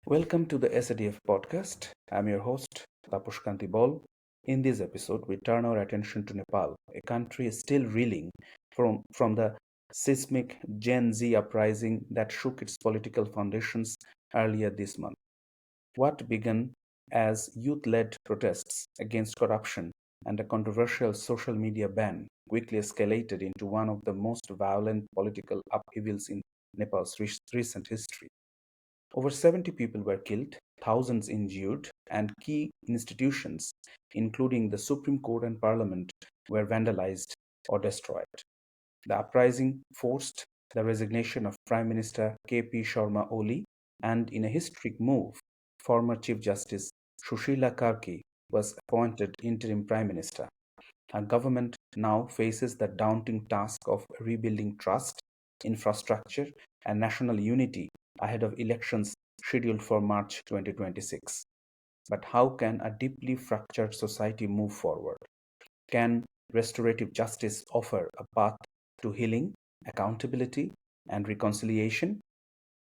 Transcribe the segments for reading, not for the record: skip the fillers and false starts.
Welcome to the SADF podcast. I'm your host, Tapas Kanti Baul. In this episode, we turn our attention to Nepal, a country still reeling from the seismic Gen Z uprising that shook its political foundations earlier this month. What began as youth led protests against corruption and a controversial social media ban quickly escalated into one of the most violent political upheavals in Nepal's recent history. Over 70 people were killed, thousands injured, and key institutions, including the Supreme Court and Parliament, were vandalized or destroyed. The uprising forced the resignation of Prime Minister K.P. Sharma Oli, and in a historic move, former Chief Justice Sushila Karki was appointed interim Prime Minister. Our government now faces the daunting task of rebuilding trust, infrastructure, and national unity ahead of elections scheduled for March 2026. But how can a deeply fractured society move forward? Can restorative justice offer a path to healing, accountability, and reconciliation?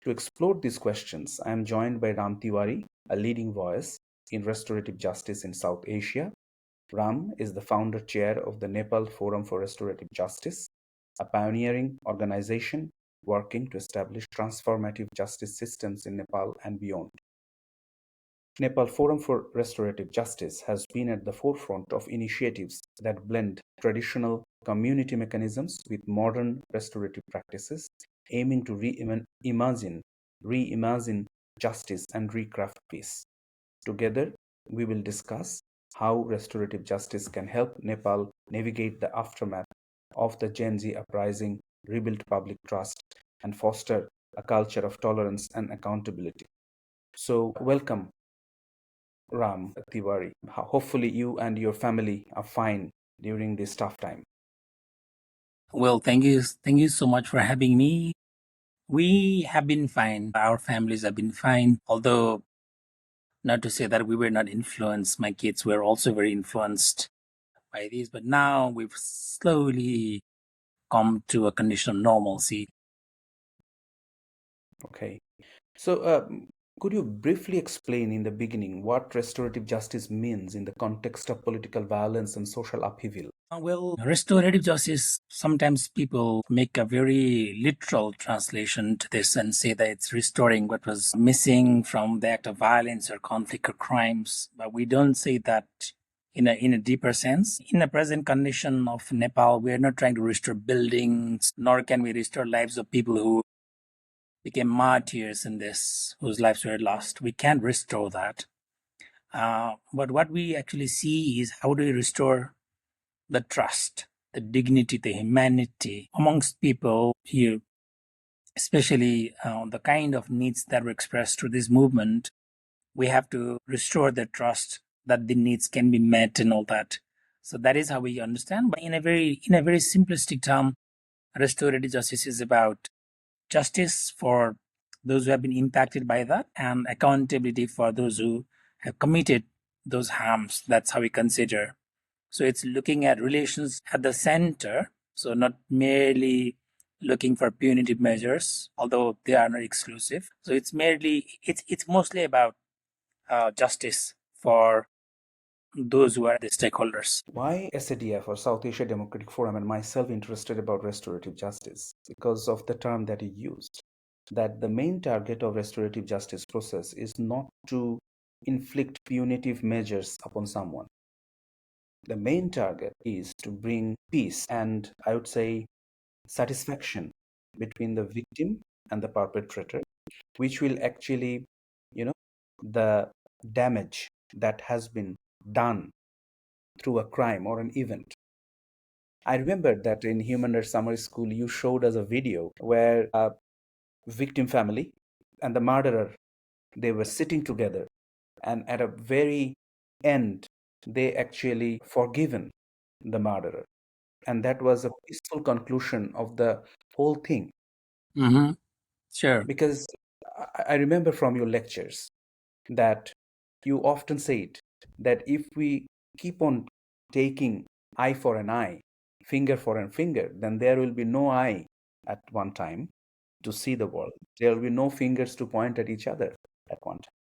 To explore these questions, I am joined by Ram Tiwari, a leading voice in restorative justice in South Asia. Ram is the founder chair of the Nepal Forum for Restorative Justice, a pioneering organization working to establish transformative justice systems in Nepal and beyond. Nepal Forum for Restorative Justice has been at the forefront of initiatives that blend traditional community mechanisms with modern restorative practices, aiming to reimagine justice and recraft peace. Together, we will discuss how restorative justice can help Nepal navigate the aftermath of the Gen Z uprising, rebuild public trust, and foster a culture of tolerance and accountability. So, welcome, Ram Tiwari. Hopefully, you and your family are fine during this tough time. Well, thank you so much for having me. We have been fine. Our families have been fine. Although, not to say that we were not influenced. My kids were also very influenced by this, but now we've slowly come to a condition of normalcy. Okay. So, could you briefly explain in the beginning what restorative justice means in the context of political violence and social upheaval? Well, restorative justice, sometimes people make a very literal translation to this and say that it's restoring what was missing from the act of violence or conflict or crimes. But we don't say that in a deeper sense. In the present condition of Nepal, we are not trying to restore buildings, nor can we restore lives of people who became martyrs in this, whose lives were lost. We can't restore that. But what we actually see is how do we restore the trust, the dignity, the humanity amongst people here, especially the kind of needs that were expressed through this movement. We have to restore the trust that the needs can be met and all that. So that is how we understand. But in a very simplistic term, restorative justice is about justice for those who have been impacted by that and accountability for those who have committed those harms. That's how we consider. So it's looking at relations at the center. So not merely looking for punitive measures, although they are not exclusive. So it's mostly about justice for those who are the stakeholders. Why SADF or South Asia Democratic Forum and myself interested about restorative justice? Because of the term that you used, that the main target of restorative justice process is not to inflict punitive measures upon someone. The main target is to bring peace and, I would say, satisfaction between the victim and the perpetrator, which will actually, the damage that has been done through a crime or an event. I remember that in Human Rights Summer School, you showed us a video where a victim family and the murderer, they were sitting together, and at a very end, they actually forgiven the murderer, and that was a peaceful conclusion of the whole thing. Mm-hmm. Sure. Because I remember from your lectures that you often said that if we keep on taking eye for an eye, finger for a finger, then there will be no eye at one time to see the world. There will be no fingers to point at each other. at one time.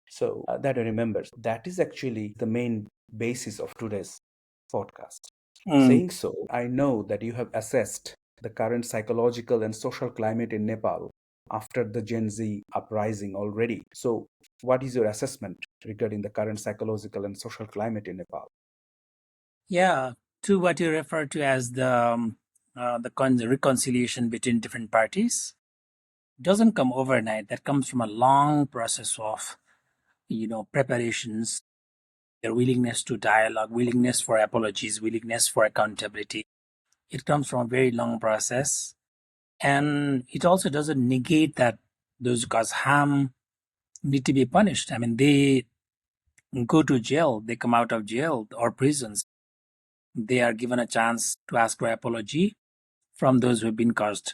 So that I remember. That is actually the main basis of today's podcast. Saying so, I know that you have assessed the current psychological and social climate in Nepal after the Gen Z uprising already. So, what is your assessment regarding the current psychological and social climate in Nepal? Yeah, to what you refer to as the reconciliation between different parties doesn't come overnight. That comes from a long process of preparations, their willingness to dialogue, willingness for apologies, willingness for accountability. It comes from a very long process, and it also doesn't negate that those who cause harm need to be punished. I mean, they go to jail, they come out of jail or prisons, they are given a chance to ask for apology from those who have been caused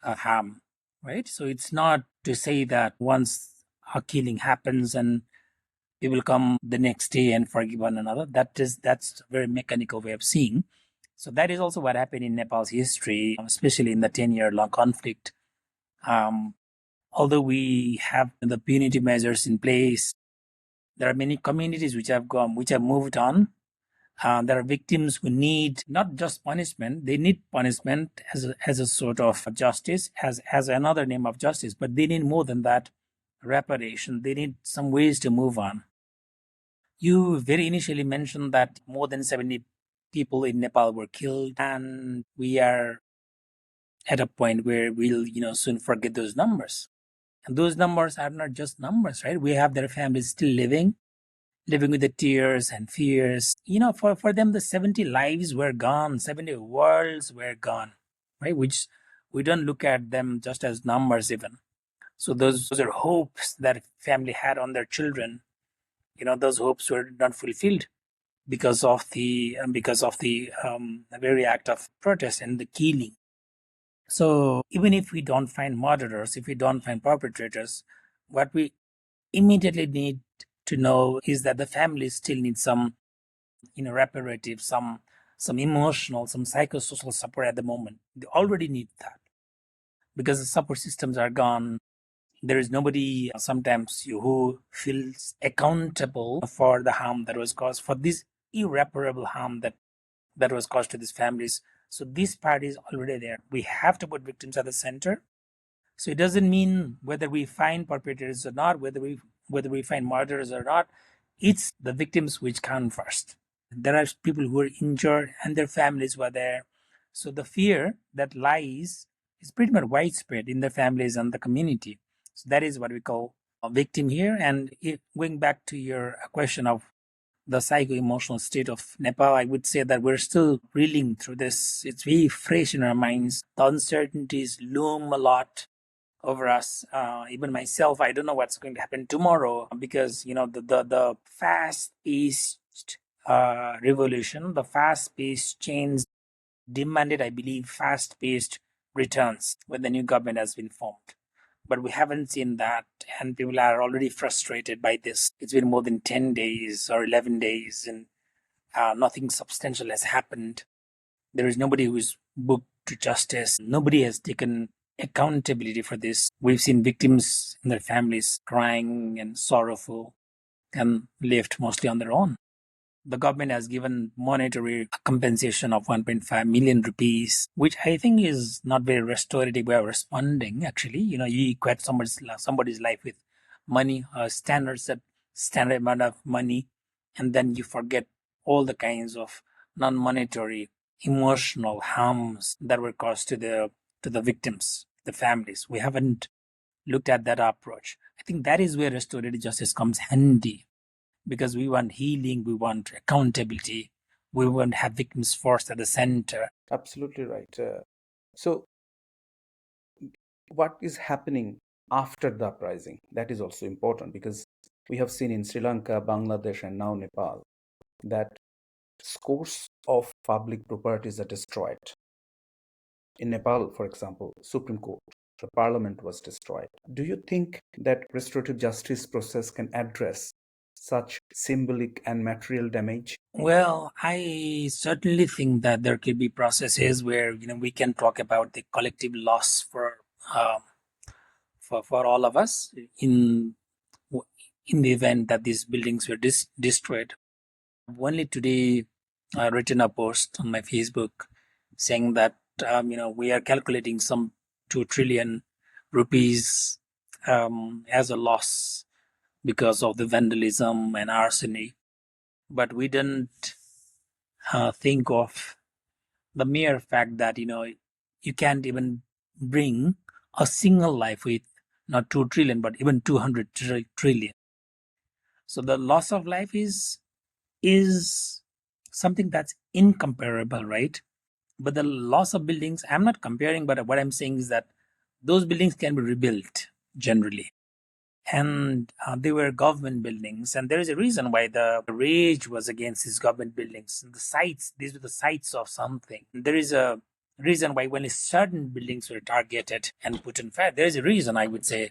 harm, right? So it's not to say that once a killing happens and we will come the next day and forgive one another. That's a very mechanical way of seeing. So that is also what happened in Nepal's history, especially in the 10-year long conflict. Um, Although we have the punitive measures in place, there are many communities which have moved on. There are victims who need not just punishment; they need punishment as a sort of justice, as another name of justice. But they need more than that, reparation. They need some ways to move on. You very initially mentioned that more than 70 people in Nepal were killed, and we are at a point where we'll soon forget those numbers. And those numbers are not just numbers, right? We have their families still living with the tears and fears. For them, the 70 lives were gone, 70 worlds were gone, right? Which we don't look at them just as numbers even. So those are hopes that family had on their children. Those hopes were not fulfilled because of the very act of protest and the killing. So even if we don't find murderers, if we don't find perpetrators, what we immediately need to know is that the families still need some reparative, some emotional, some psychosocial support at the moment. They already need that because the support systems are gone. There is nobody sometimes who feels accountable for the harm that was caused, for this irreparable harm that was caused to these families. So this part is already there. We have to put victims at the center. So it doesn't mean whether we find perpetrators or not, whether we find murderers or not. It's the victims which count first. There are people who are injured and their families were there. So the fear that lies is pretty much widespread in the families and the community. So that is what we call a victim here. And going back to your question of the psycho-emotional state of Nepal, I would say that we're still reeling through this. It's very fresh in our minds. The uncertainties loom a lot over us. Even myself, I don't know what's going to happen tomorrow because the fast-paced revolution, the fast-paced change demanded, I believe, fast-paced returns when the new government has been formed. But we haven't seen that, and people are already frustrated by this. It's been more than 10 days or 11 days, and nothing substantial has happened. There is nobody who is booked to justice. Nobody has taken accountability for this. We've seen victims and their families crying and sorrowful and left mostly on their own. The government has given monetary compensation of 1.5 million rupees, which I think is not very restorative way of responding. Actually, you equate somebody's life with money, standard amount of money, and then you forget all the kinds of non-monetary emotional harms that were caused to the victims, the families. We haven't looked at that approach. I think that is where restorative justice comes handy because we want healing, we want accountability, we want to have victims first at the center. Absolutely right. So, what is happening after the uprising? That is also important because we have seen in Sri Lanka, Bangladesh, and now Nepal that scores of public properties are destroyed. In Nepal, for example, Supreme Court, the parliament was destroyed. Do you think that restorative justice process can address such symbolic and material damage? Well, I certainly think that there could be processes where we can talk about the collective loss for all of us in in the event that these buildings were destroyed. Only today, I written a post on my Facebook saying that we are calculating some 2 trillion rupees as a loss because of the vandalism and arsony, but we didn't think of the mere fact that you can't even bring a single life with not 2 trillion but even 200 trillion. So the loss of life is something that's incomparable, right? But the loss of buildings, I'm not comparing, but what I'm saying is that those buildings can be rebuilt generally. And they were government buildings, and there is a reason why the rage was against these government buildings. The sites, these were the sites of something. There is a reason why when certain buildings were targeted and put on fire, there is a reason, I would say.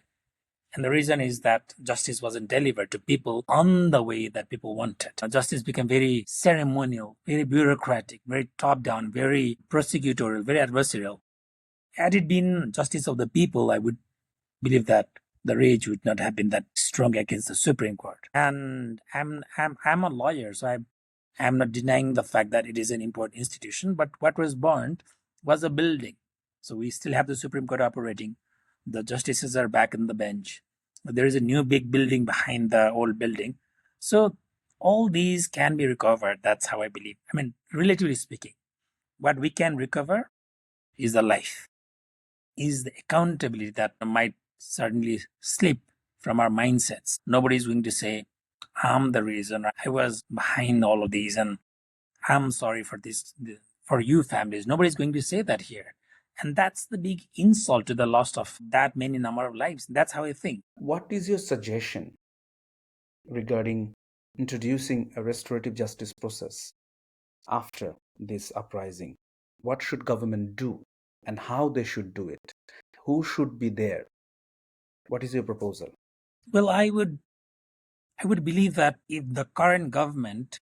And the reason is that justice wasn't delivered to people on the way that people wanted. Justice became very ceremonial, very bureaucratic, very top down, very prosecutorial, very adversarial. Had it been justice of the people, I would believe that the rage would not have been that strong against the Supreme Court. And I'm a lawyer, so I'm not denying the fact that it is an important institution. But what was burned was a building. So we still have the Supreme Court operating. The justices are back on the bench. There is a new big building behind the old building. So all these can be recovered. That's how I believe. I mean, relatively speaking, what we can recover is the life, is the accountability that might certainly slip from our mindsets. Nobody's going to say, I'm the reason, I was behind all of these, and I'm sorry for this, for you families. Nobody's going to say that here. And that's the big insult to the loss of that many number of lives. That's how I think. What is your suggestion regarding introducing a restorative justice process after this uprising? What should government do and how they should do it? Who should be there? What is your proposal? Well, I would believe that if the current government,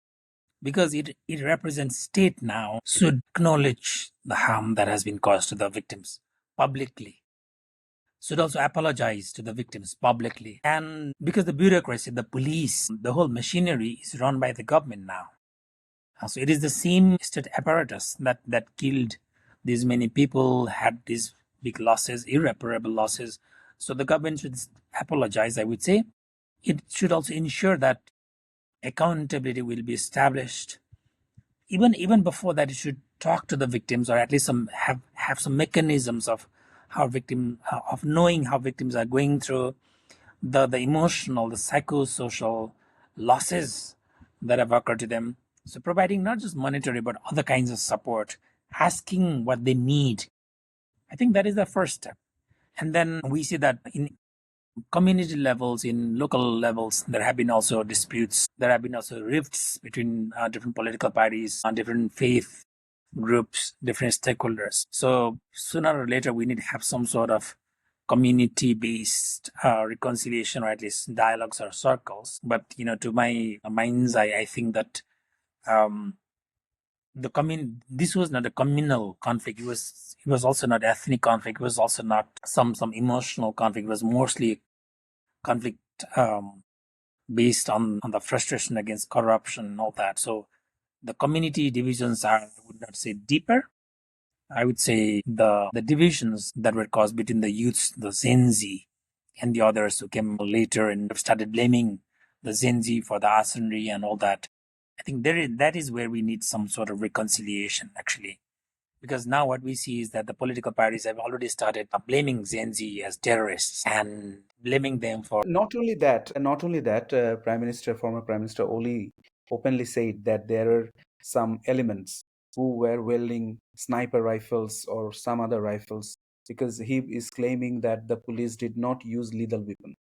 because it represents state now, should acknowledge the harm that has been caused to the victims publicly, should also apologize to the victims publicly. And because the bureaucracy, the police, the whole machinery is run by the government now. So it is the same state apparatus that killed these many people, had these big losses, irreparable losses. So the government should apologize, I would say. It should also ensure that accountability will be established. Even before that, it should talk to the victims, or at least have some mechanisms of how victim of knowing how victims are going through the emotional, the psychosocial losses that have occurred to them. So providing not just monetary but other kinds of support, asking what they need. I think that is the first step. And then we see that in community levels, in local levels, there have been also disputes. There have been also rifts between different political parties, different faith groups, different stakeholders. So sooner or later, we need to have some sort of community-based reconciliation, or at least dialogues or circles. But to my mind's eye, I think that um, this was not a communal conflict. It was also not ethnic conflict. It was also not some emotional conflict. It was mostly conflict based on the frustration against corruption and all that. So the community divisions are, I would not say deeper. I would say the divisions that were caused between the youths, the Gen Z, and the others who came later and started blaming the Gen Z for the arsenry and all that. I think that is where we need some sort of reconciliation, actually. Because now what we see is that the political parties have already started blaming Gen Z as terrorists and blaming them for. Not only that, former Prime Minister Oli openly said that there are some elements who were wielding sniper rifles or some other rifles, because he is claiming that the police did not use lethal weapon.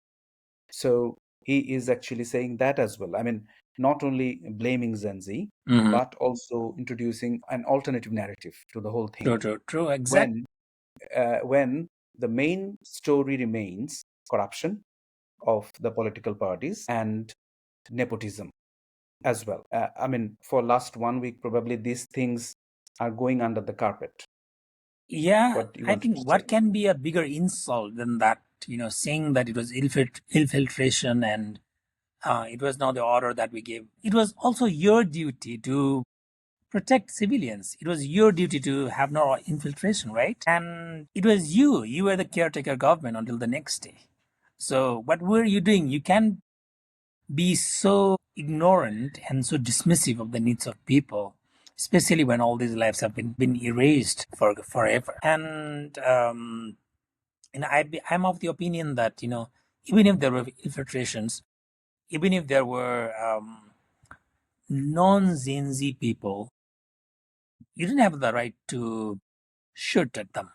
So he is actually saying that as well. I mean, not only blaming Gen Z, Mhm. but also introducing an alternative narrative to the whole thing. True, true, true, exact. When the main story remains corruption of the political parties and nepotism as well. I mean, for last 1 week, probably these things are going under the carpet. Yeah, What you I wanted think to what say? can be a bigger insult than that, saying that it was infiltration and It was not the order that we gave. It was also your duty to protect civilians. It was your duty to have no infiltration, right? And it was you were the caretaker government until the next day. So what were you doing? You can't be so ignorant and so dismissive of the needs of people, especially when all these lives have been erased for forever. And I'm of the opinion that, even if there were infiltrations, even if there were non-Gen Z people, you didn't have the right to shoot at them.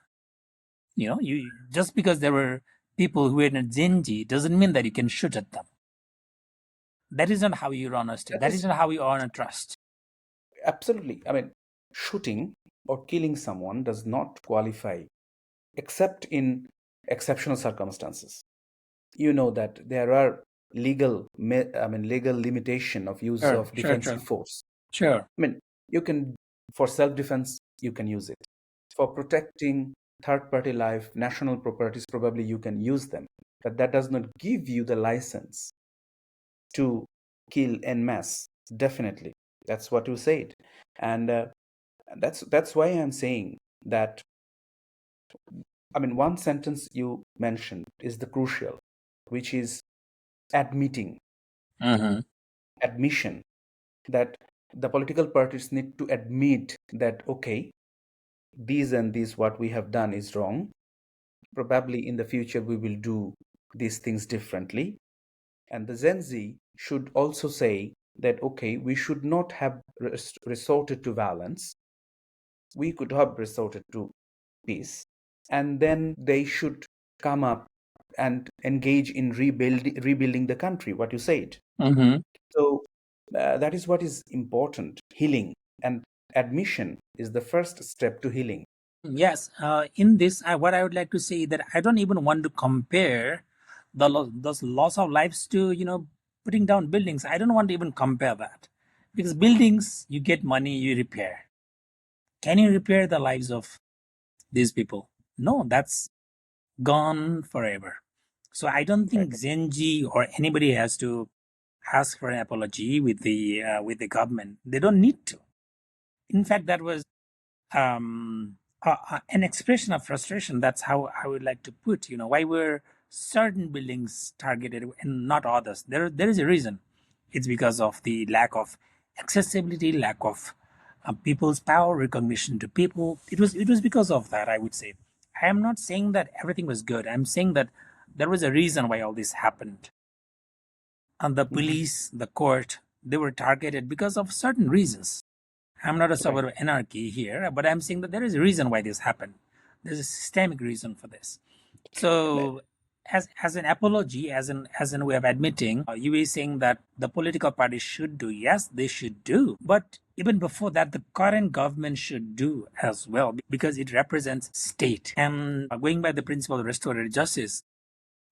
You just because there were people who were in Gen Z doesn't mean that you can shoot at them. That isn't how you run a state. That That is isn't how you earn a trust. absolutely. I mean, shooting or killing someone does not qualify except in exceptional circumstances. You know that there are legal limitation of use Sure, of sure, defensive sure, force. sure. I mean, you can, for self-defense, you can use it. For protecting third-party life, national properties, probably you can use them. But that does not give you the license to kill en masse. Definitely, that's what you said, and that's why I'm saying that. I mean, one sentence you mentioned is the crucial, which is admitting, Mm-hmm. admission, that the political parties need to admit that, okay, these and these what we have done is wrong. Probably in the future we will do these things differently. And the Gen Z should also say that, okay, we should not have resorted to violence. We could have resorted to peace. And then they should come up and engage in rebuilding the country, what you said. Mm-hmm. So that is what is important, healing. And admission is the first step to healing. Yes. In this, what I would like to say that I don't even want to compare those loss of lives to putting down buildings. I don't want to even compare that, because buildings, you get money, you repair. Can you repair the lives of these people? No, that's gone forever. So I don't think Right. Zenji or anybody has to ask for an apology with the government. They don't need to. In fact, that was an expression of frustration. That's how I would like to put. Why were certain buildings targeted and not others? There is a reason. It's because of the lack of accessibility, lack of people's power, recognition to people. It was because of that, I would say. I am not saying that everything was good. I'm saying that there was a reason why all this happened. And the Mhm. police, the court, they were targeted because of certain reasons. I'm not a Right. support of anarchy here, but I'm saying that there is a reason why this happened. There's a systemic reason for this. Le- So, as an apology, as an way of admitting, you were saying that the political parties should do. Yes, they should do. But even before that, the current government should do as well, because it represents state. And going by the principle of restorative justice,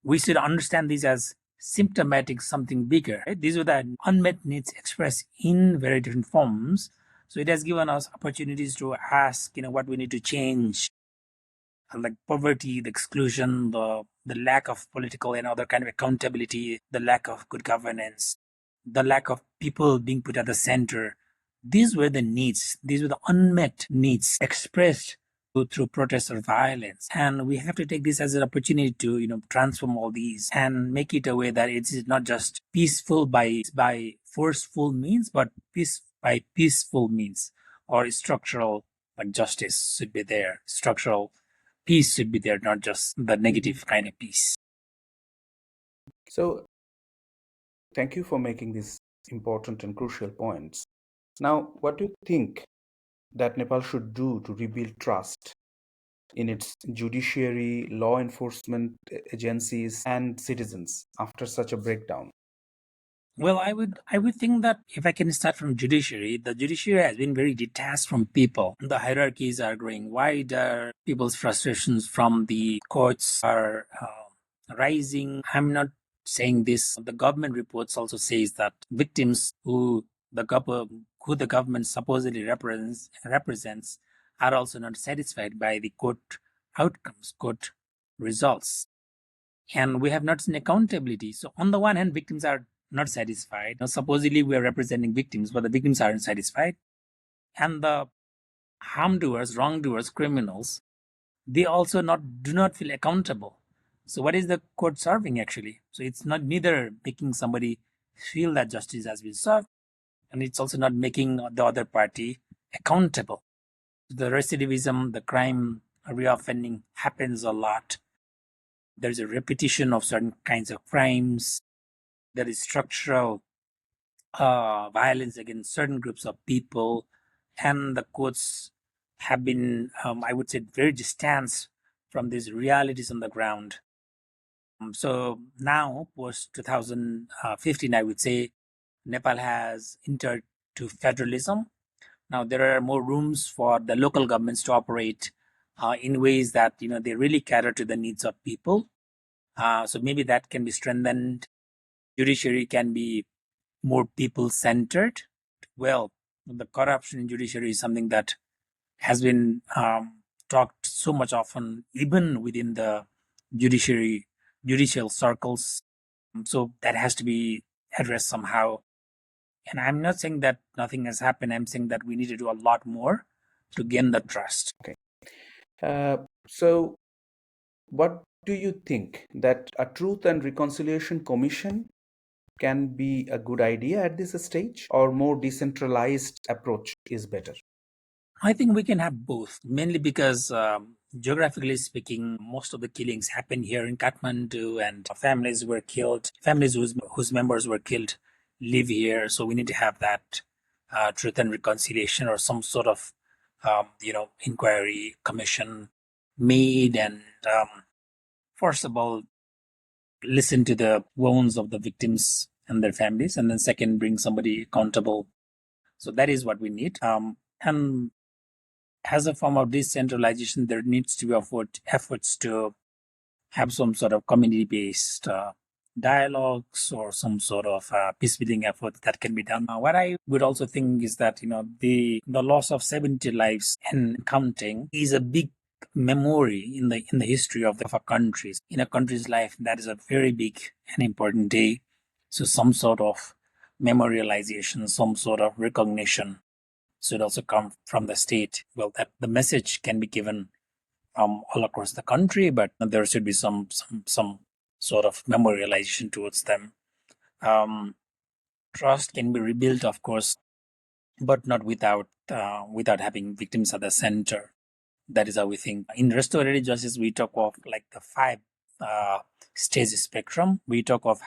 we should understand these as symptomatic something bigger. Right? These are the unmet needs expressed in very different forms. So it has given us opportunities to ask, what we need to change, like poverty, the exclusion, the lack of political and other kind of accountability, the lack of good governance, the lack of people being put at the center. These were the needs. These were the unmet needs expressed through protest or violence. And we have to take this as an opportunity to, transform all these and make it a way that it is not just peaceful by forceful means, but peace by peaceful means, or structural, like justice should be there. Structural peace should be there, not just the Mhm. negative kind of peace. So thank you for making these important and crucial points. Now, what do you think that Nepal should do to rebuild trust in its judiciary, law enforcement agencies, and citizens after such a breakdown? Well, I would think that if I can start from judiciary, the judiciary has been very detached from people. The hierarchies are growing wider. People's frustrations from the courts are rising. I'm not saying this. The government reports also says that victims who the government supposedly represents are also not satisfied by the court outcomes, court results, and we have not seen accountability. So on the one hand, victims are not satisfied. Now, supposedly we are representing victims, but the victims aren't satisfied. And the harm doers, wrongdoers, criminals, they also do not feel accountable. So what is the court serving actually? So it's not neither making somebody feel that justice has been served, and it's also not making the other party accountable. The recidivism, the crime reoffending happens a lot. There's a repetition of certain kinds of crimes. There is structural violence against certain groups of people, and the courts have been, I would say, very distant from these realities on the ground. So now, post 2015, I would say Nepal has entered to federalism. Now there are more rooms for the local governments to operate in ways that they really cater to the needs of people. So maybe that can be strengthened. Judiciary can be more people-centered. Well, the corruption in judiciary is something that has been talked so much often, even within the judicial circles. So that has to be addressed somehow. And I'm not saying that nothing has happened. I'm saying that we need to do a lot more to gain the trust. Okay. So, what do you think that a Truth and Reconciliation Commission can be a good idea at this stage, or more decentralized approach is better? I think we can have both, mainly because geographically speaking, most of the killings happen here in Kathmandu, and families were killed. Families whose members were killed live here, so we need to have that truth and reconciliation, or some sort of inquiry commission made, and first of all, listen to the wounds of the victims and their families, and then second, bring somebody accountable. So that is what we need. And as a form of decentralization, there needs to be efforts to have some sort of community-based dialogues, or some sort of peacebuilding effort that can be done. What I would also think is that the loss of 70 lives and counting is a big memory in the history of a country. In a country's life, that is a very big and important day. So some sort of memorialization, some sort of recognition should also come from the state. Well, that the message can be given all across the country, but there should be some sort of memorialization towards them. Trust can be rebuilt, of course, but not without having victims at the center. That is how we think. In restorative justice, we talk of like the 5 stage spectrum. We talk of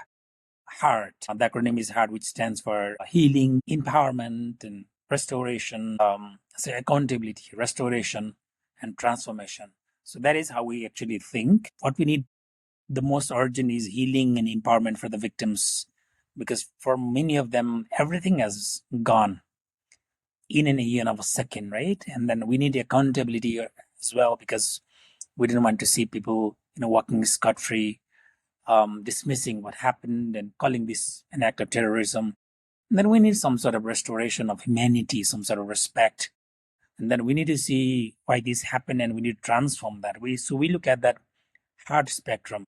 HEART. The acronym is HEART, which stands for healing, empowerment, and restoration, so accountability, restoration, and transformation. So that is how we actually think. What we need the most urgent is healing and empowerment for the victims, because for many of them, everything has gone in an eon of a second, right? And then we need accountability as well, because we didn't want to see people, walking scot-free, dismissing what happened and calling this an act of terrorism. And then we need some sort of restoration of humanity, some sort of respect. And then we need to see why this happened, and we need to transform that. So we look at that hard spectrum.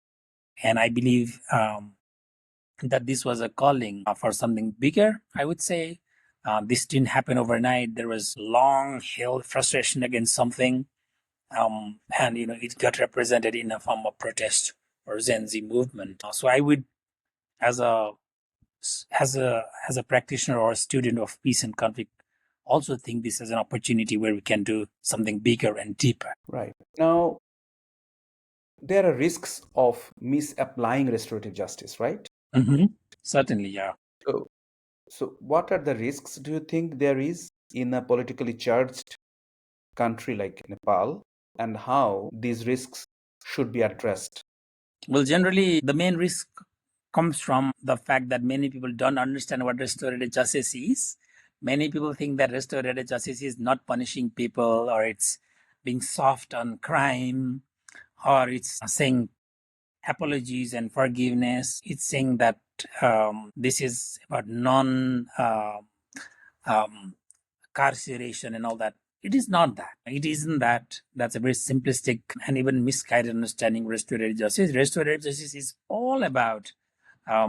And I believe that this was a calling for something bigger, I would say. This didn't happen overnight. There was long-held frustration against something. And, it got represented in a form of protest or Gen Z movement. So I would, as a practitioner or a student of peace and conflict, also think this as an opportunity where we can do something bigger and deeper. Right. Now, there are risks of misapplying restorative justice, right? Mm-hmm. Certainly, yeah. So what are the risks do you think there is in a politically charged country like Nepal, and how these risks should be addressed? Well, generally, the main risk comes from the fact that many people don't understand what restorative justice is. Many people think that restorative justice is not punishing people, or it's being soft on crime, or it's saying apologies and forgiveness. It's saying that this is about carceration and all that. It is not that. It isn't that. That's a very simplistic and even misguided understanding of restorative justice. Restorative justice is all about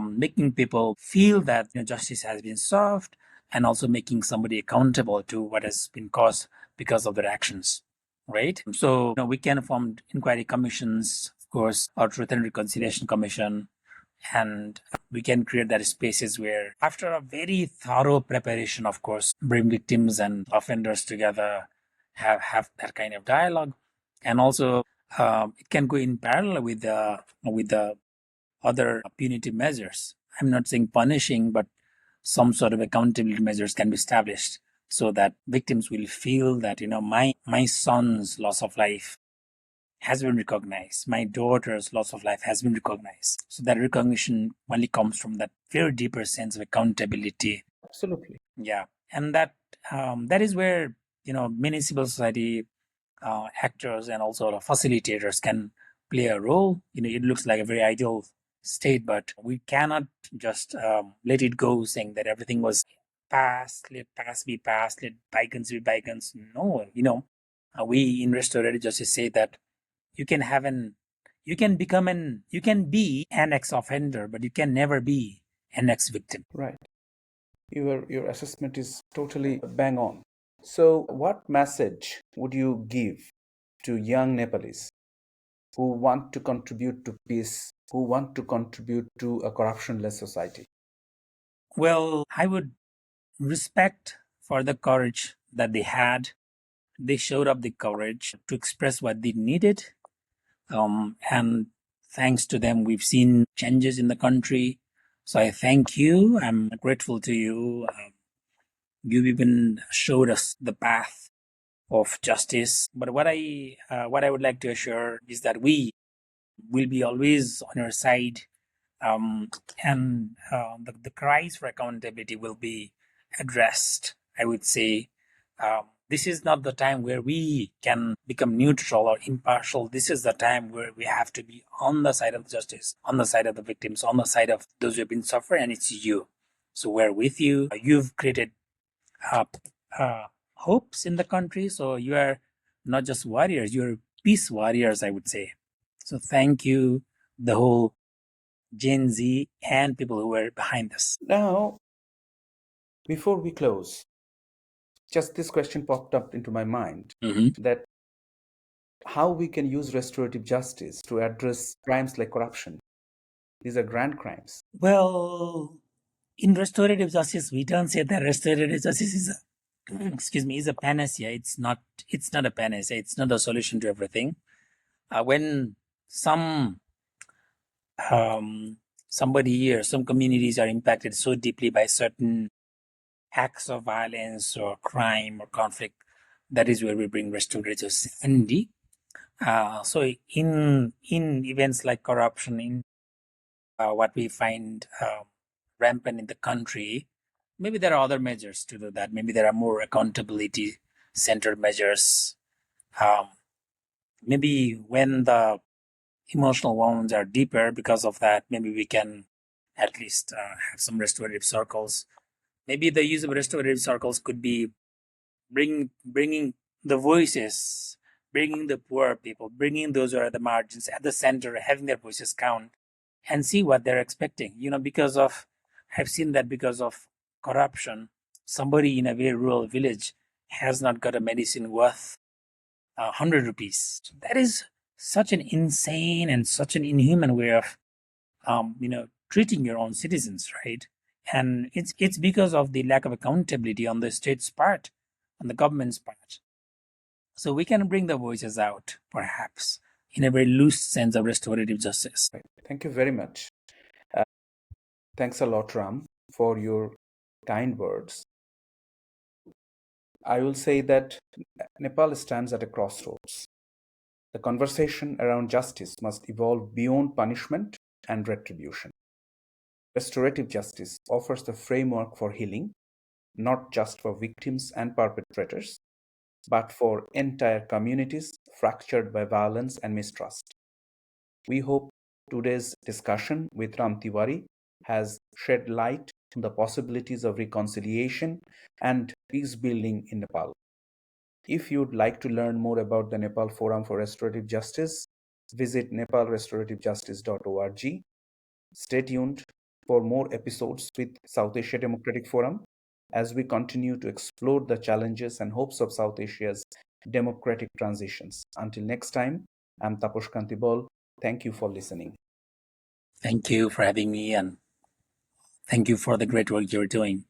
making people feel that justice has been served, and also making somebody accountable to what has been caused because of their actions. Right? So we can form inquiry commissions, of course, or Truth and Reconciliation Commission, and we can create that spaces where, after a very thorough preparation, of course, bring victims and offenders together, have that kind of dialogue, and also it can go in parallel with the other punitive measures. I'm not saying punishing, but some sort of accountability measures can be established so that victims will feel that my son's loss of life has been recognized, my daughter's loss of life has been recognized. So that recognition only comes from that very deeper sense of accountability. Absolutely. Yeah, and that is where many civil society actors and also the facilitators can play a role. It looks like a very ideal state, but we cannot just let it go, saying that everything was past, let past be past, let bygones be bygones. No, we in restorative justice say that you can have an, you can be an ex-offender, but you can never be an ex-victim. Right. Your assessment is totally bang on. So, what message would you give to young Nepalese who want to contribute to peace, who want to contribute to a corruption-less society? Well, I would respect for the courage that they had. They showed up the courage to express what they needed. And thanks to them, we've seen changes in the country. So I thank you. I'm grateful to you. You've even showed us the path of justice. But what I would like to assure is that we will be always on your side, um, and the cries for accountability will be addressed. I would say this is not the time where we can become neutral or impartial. This is the time where we have to be on the side of justice, on the side of the victims, on the side of those who have been suffering, and it's you. So we're with you. You've created uh, hopes in the country. So you are not just warriors, you're peace warriors, I would say. So thank you, the whole Gen Z and people who were behind this. Now, before we close, just this question popped up into my mind, that how we can use restorative justice to address crimes like corruption. These are grand crimes. Well, in restorative justice, we don't say that restorative justice is a excuse me, is a panacea. It's not a panacea. It's not a solution to everything. When some um, somebody or some communities are impacted so deeply by certain acts of violence or crime or conflict, that is where we bring restorative justice. So in events like corruption, in what we find rampant in the country, maybe there are other measures to do that. Maybe there are more accountability centered measures. Um, Maybe when the emotional wounds are deeper because of that, maybe we can at least have some restorative circles. Maybe the use of restorative circles could be bringing the voices, bringing the poor people, bringing those who are at the margins at the center, having their voices count, and see what they're expecting. Because of, I've seen that because of corruption, somebody in a very rural village has not got a medicine worth 100 rupees. So that is such an insane and such an inhuman way of treating your own citizens, right? And it's because of the lack of accountability on the state's part, on the government's part. So we can bring the voices out, perhaps, in a very loose sense of restorative justice. Right. Thank you very much. Thanks a lot, Ram, for your kind words. I will say that Nepal stands at a crossroads. The conversation around justice must evolve beyond punishment and retribution. Restorative justice offers the framework for healing, not just for victims and perpetrators, but for entire communities fractured by violence and mistrust. We hope today's discussion with Ram Tiwari has shed light on the possibilities of reconciliation and peace building in Nepal. If you'd like to learn more about the Nepal Forum for Restorative Justice, visit nepalrestorativejustice.org. Stay tuned for more episodes with South Asia Democratic Forum as we continue to explore the challenges and hopes of South Asia's democratic transitions. Until next time, I'm Tapas Kanti Baul. Thank you for listening. Thank you for having me, and thank you for the great work you're doing.